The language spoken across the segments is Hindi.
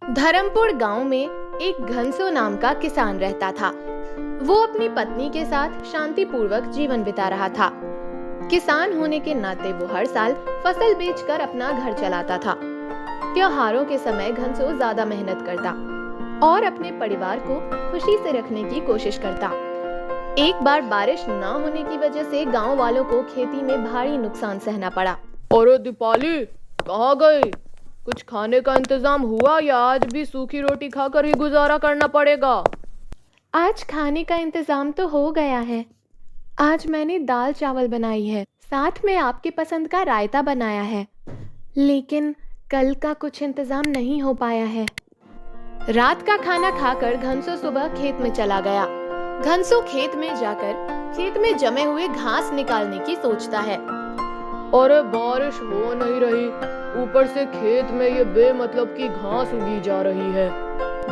धर्मपुर गांव में एक घनसो नाम का किसान रहता था। वो अपनी पत्नी के साथ शांतिपूर्वक जीवन बिता रहा था। किसान होने के नाते वो हर साल फसल बेचकर अपना घर चलाता था। त्योहारों के समय घनसो ज्यादा मेहनत करता और अपने परिवार को खुशी से रखने की कोशिश करता। एक बार बारिश न होने की वजह से गांव वालों को खेती में भारी नुकसान सहना पड़ा। अरे दीपाली, कहाँ गई? कुछ खाने का इंतजाम हुआ या आज भी सूखी रोटी खाकर ही गुजारा करना पड़ेगा? आज खाने का इंतजाम तो हो गया है। आज मैंने दाल चावल बनाई है, साथ में आपके पसंद का रायता बनाया है, लेकिन कल का कुछ इंतजाम नहीं हो पाया है। रात का खाना खाकर घनसो सुबह खेत में चला गया। घनसो खेत में जाकर खेत में जमे हुए घास निकालने की सोचता है। अरे बारिश हो नहीं रही, ऊपर से खेत में ये बेमतलब की घास उगी जा रही है।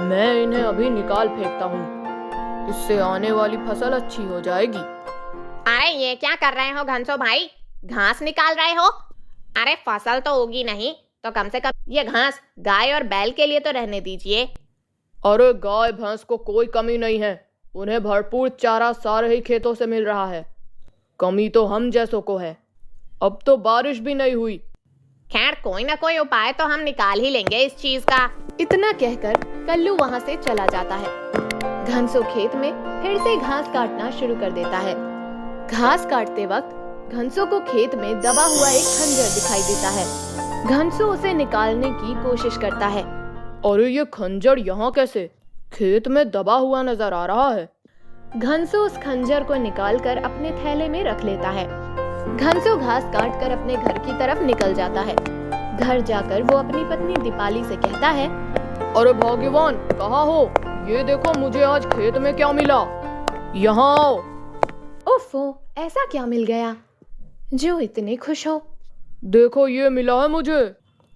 मैं इन्हें अभी निकाल फेंकता हूँ, इससे आने वाली फसल अच्छी हो जाएगी। अरे ये क्या कर रहे हो घनसो भाई? घास निकाल रहे हो? अरे फसल तो उगी नहीं तो कम से कम ये घास गाय और बैल के लिए तो रहने दीजिए। अरे गाय भैंस को कोई कमी नहीं है, उन्हें भरपूर चारा सारे ही खेतों से मिल रहा है। कमी तो हम जैसों को है। अब तो बारिश भी नहीं हुई। खैर कोई ना कोई उपाय तो हम निकाल ही लेंगे इस चीज का। इतना कहकर कल्लू वहां से चला जाता है। घनसो खेत में फिर से घास काटना शुरू कर देता है। घास काटते वक्त घनसो को खेत में दबा हुआ एक खंजर दिखाई देता है। घनसो उसे निकालने की कोशिश करता है। अरे ये खंजर यहाँ कैसे? खेत में दबा हुआ नजर आ रहा है। घनसो उस खंजर को निकालकर अपने थैले में रख लेता है। घनसो घास काटकर अपने घर की तरफ निकल जाता है। घर जाकर वो अपनी पत्नी दीपाली से कहता है, अरे भगवान, कहाँ हो? ये देखो मुझे आज खेत में क्या मिला। यहाँ आओ। ओफो, ऐसा क्या मिल गया जो इतने खुश हो? देखो ये मिला है मुझे।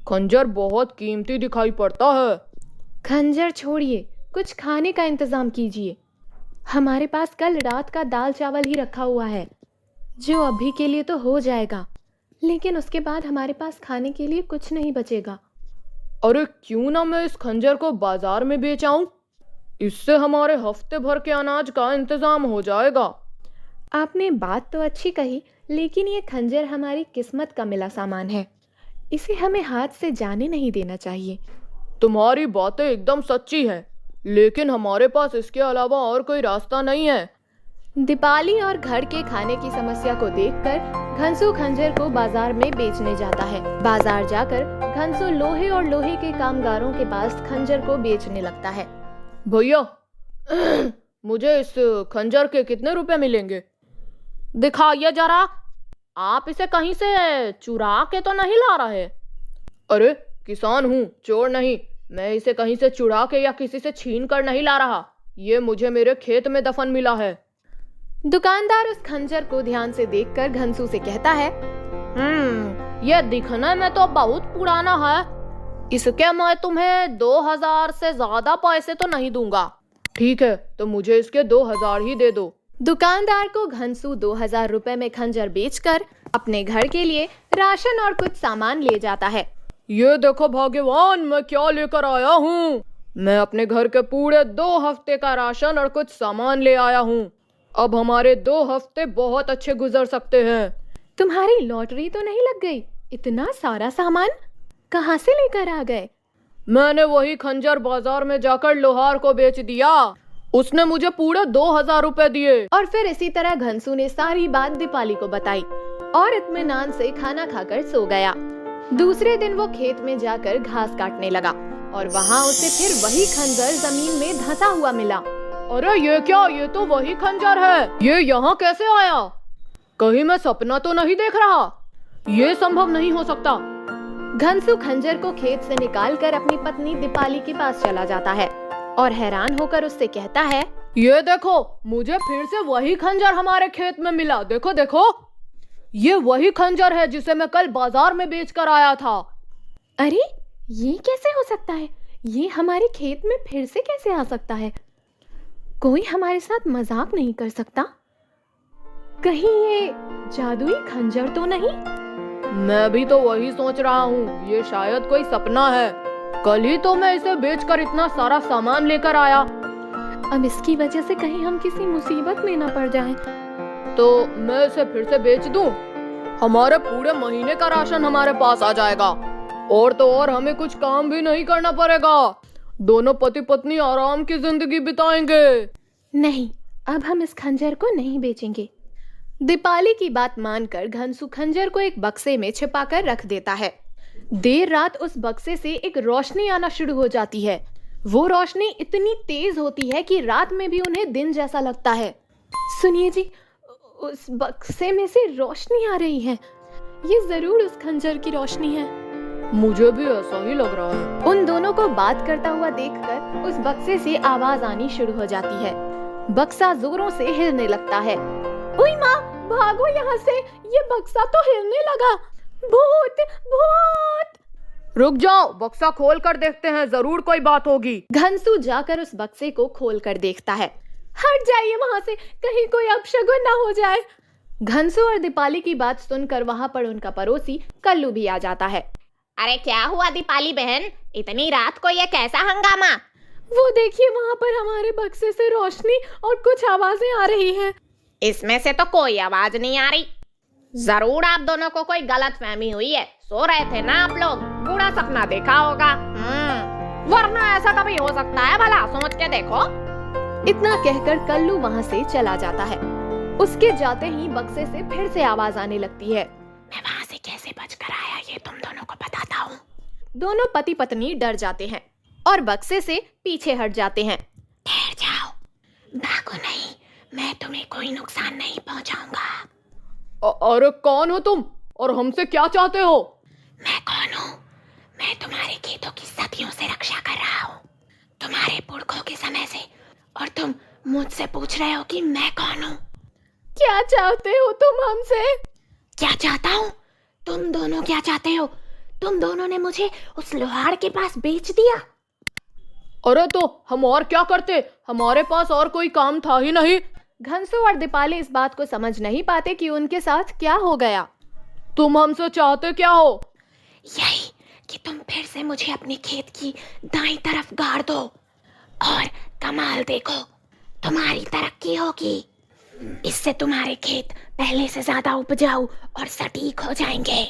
खंजर बहुत कीमती दिखाई पड़ता है। खंजर छोड़िए, कुछ खाने का इंतजाम कीजिए। हमारे पास कल रात का दाल चावल ही रखा हुआ है, जो अभी के लिए तो हो जाएगा, लेकिन उसके बाद हमारे पास खाने के लिए कुछ नहीं बचेगा। अरे क्यों ना मैं इस खंजर को बाजार में बेच आऊं? इससे हमारे हफ्ते भर के अनाज का इंतजाम हो जाएगा। आपने बात तो अच्छी कही, लेकिन ये खंजर हमारी किस्मत का मिला सामान है। इसे हमें हाथ से जाने नहीं देना चाहिए। तुम्हारी बातें एकदम सच्ची हैं, लेकिन हमारे पास इसके अलावा और कोई रास्ता नहीं है। दीपाली और घर के खाने की समस्या को देखकर घनसो खंजर को बाजार में बेचने जाता है। बाजार जाकर घनसो लोहे और लोहे के कामगारों के पास खंजर को बेचने लगता है। भैया, मुझे इस खंजर के कितने रुपए मिलेंगे? दिखाइए जरा, आप इसे कहीं से चुरा के तो नहीं ला रहे? अरे किसान हूँ, चोर नहीं। मैं इसे कहीं से चुरा के या किसी से छीन कर नहीं ला रहा। ये मुझे मेरे खेत में दफन मिला है। दुकानदार उस खंजर को ध्यान से देखकर घनसो से कहता है, ये दिखने में तो बहुत पुराना है। इसके मैं तुम्हें 2000 से ज्यादा पैसे तो नहीं दूंगा। ठीक है, तो मुझे इसके 2000 ही दे दो। दुकानदार को घनसो 2000 रुपए में खंजर बेचकर अपने घर के लिए राशन और कुछ सामान ले जाता है। ये देखो भगवान, मैं क्या लेकर आया हूँ। मैं अपने घर के पूरे 2 हफ्ते का राशन और कुछ सामान ले आया हूँ। अब हमारे 2 हफ्ते बहुत अच्छे गुजर सकते हैं। तुम्हारी लॉटरी तो नहीं लग गई? इतना सारा सामान कहाँ से लेकर आ गए? मैंने वही खंजर बाजार में जाकर लोहार को बेच दिया। उसने मुझे पूरे 2000 रुपए दिए। और फिर इसी तरह घनसो ने सारी बात दीपाली को बताई और इत्मीनान से खाना खाकर सो गया। दूसरे दिन वो खेत में जाकर घास काटने लगा और वहाँ उसे फिर वही खंजर जमीन में धंसा हुआ मिला। अरे ये क्या? ये तो वही खंजर है। ये यहाँ कैसे आया? कहीं मैं सपना तो नहीं देख रहा? ये संभव नहीं हो सकता। घनसो खंजर को खेत से निकालकर अपनी पत्नी दीपाली के पास चला जाता है और हैरान होकर उससे कहता है, ये देखो, मुझे फिर से वही खंजर हमारे खेत में मिला। देखो देखो, ये वही खंजर है जिसे मैं कल बाजार में बेच कर आया था। अरे ये कैसे हो सकता है? ये हमारे खेत में फिर से कैसे आ सकता है? कोई हमारे साथ मजाक नहीं कर सकता? कहीं ये जादुई खंजर तो नहीं? मैं भी तो वही सोच रहा हूँ। ये शायद कोई सपना है। कल ही तो मैं इसे बेचकर इतना सारा सामान लेकर आया। अब इसकी वजह से कहीं हम किसी मुसीबत में न पड़ जाएं। तो मैं इसे फिर से बेच दूं? हमारे पूरे महीने का राशन हमारे पास आ जाएगा और तो और हमें कुछ काम भी नहीं करना पड़ेगा। दोनों पति पत्नी आराम की जिंदगी बिताएंगे। नहीं, अब हम इस खंजर को नहीं बेचेंगे। दीपाली की बात मानकर घनसू खंजर को एक बक्से में छिपाकर रख देता है। देर रात उस बक्से से एक रोशनी आना शुरू हो जाती है। वो रोशनी इतनी तेज होती है कि रात में भी उन्हें दिन जैसा लगता है। सुनिए जी, उस बक्से में से रोशनी आ रही है। ये जरूर उस खंजर की रोशनी है। मुझे भी ऐसा ही लग रहा है। उन दोनों को बात करता हुआ देखकर उस बक्से से आवाज आनी शुरू हो जाती है। बक्सा जोरों से हिलने लगता है। ओए माँ, भागो यहाँ से, ये बक्सा तो हिलने लगा। भूत भूत! रुक जाओ, बक्सा खोल कर देखते हैं, जरूर कोई बात होगी। घनसू जाकर उस बक्से को खोल कर देखता है। हट जाइए वहाँ से, कहीं कोई अपशगुन ना हो जाए। घनसू और दीपाली की बात सुनकर वहाँ पर उनका पड़ोसी कल्लू भी आ जाता है। अरे क्या हुआ दीपाली बहन, इतनी रात को ये कैसा हंगामा? वो देखिए, वहाँ पर हमारे बक्से से रोशनी और कुछ आवाजें आ रही हैं। इसमें से तो कोई आवाज नहीं आ रही। जरूर आप दोनों को कोई गलतफहमी हुई है। सो रहे थे ना आप लोग, बूढ़ा सपना देखा होगा। वरना ऐसा कभी हो सकता है भला, सोच के देखो। इतना कहकर कल्लू वहाँ से चला जाता है। उसके जाते ही बक्से से फिर से आवाज आने लगती है। मैं वहाँ से कैसे बचकर आया ये तुम दोनों को बताता हूँ। दोनों पति पत्नी डर जाते हैं और बक्से से पीछे हट जाते हैं। ठहर जाओ, भागो नहीं, मैं तुम्हें कोई नुकसान नहीं पहुंचाऊंगा। अरे कौन हो तुम और हमसे क्या चाहते हो? मैं कौन हूँ? मैं तुम्हारे खेतों की सदियों से रक्षा कर रहा हूँ, तुम्हारे पुरखों के समय से, और तुम मुझसे पूछ रहे हो कि मैं कौन हूँ। क्या चाहते हो तुम हमसे? क्या चाहता हूँ? तुम दोनों क्या चाहते हो? तुम दोनों ने मुझे उस लोहार के पास बेच दिया। अरे तो हम और क्या करते, हमारे पास और कोई काम था ही नहीं। घनसू और दीपाली इस बात को समझ नहीं पाते कि उनके साथ क्या हो गया। तुम हमसे चाहते क्या हो? यही कि तुम फिर से मुझे अपने खेत की दाईं तरफ गाड़ दो और कमाल देखो, तुम्हारी तरक्की होगी। इससे तुम्हारे खेत पहले से ज्यादा उपजाऊ और सटीक हो जाएंगे।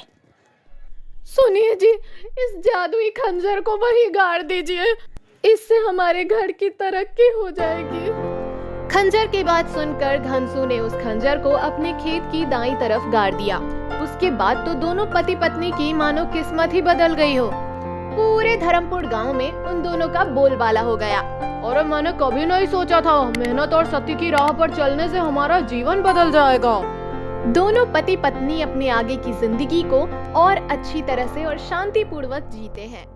सुनिए जी, इस जादुई खंजर को वहीं गाड़ दीजिए, इससे हमारे घर की तरक्की हो जाएगी। खंजर की बात सुनकर घनसू ने उस खंजर को अपने खेत की दाईं तरफ गाड़ दिया। उसके बाद तो दोनों पति पत्नी की मानो किस्मत ही बदल गई हो। पूरे धर्मपुर गांव में उन दोनों का बोलबाला हो गया। और मैंने कभी नहीं सोचा था मेहनत और सत्य की राह पर चलने से हमारा जीवन बदल जाएगा। दोनों पति पत्नी अपने आगे की जिंदगी को और अच्छी तरह से और शांतिपूर्वक जीते हैं।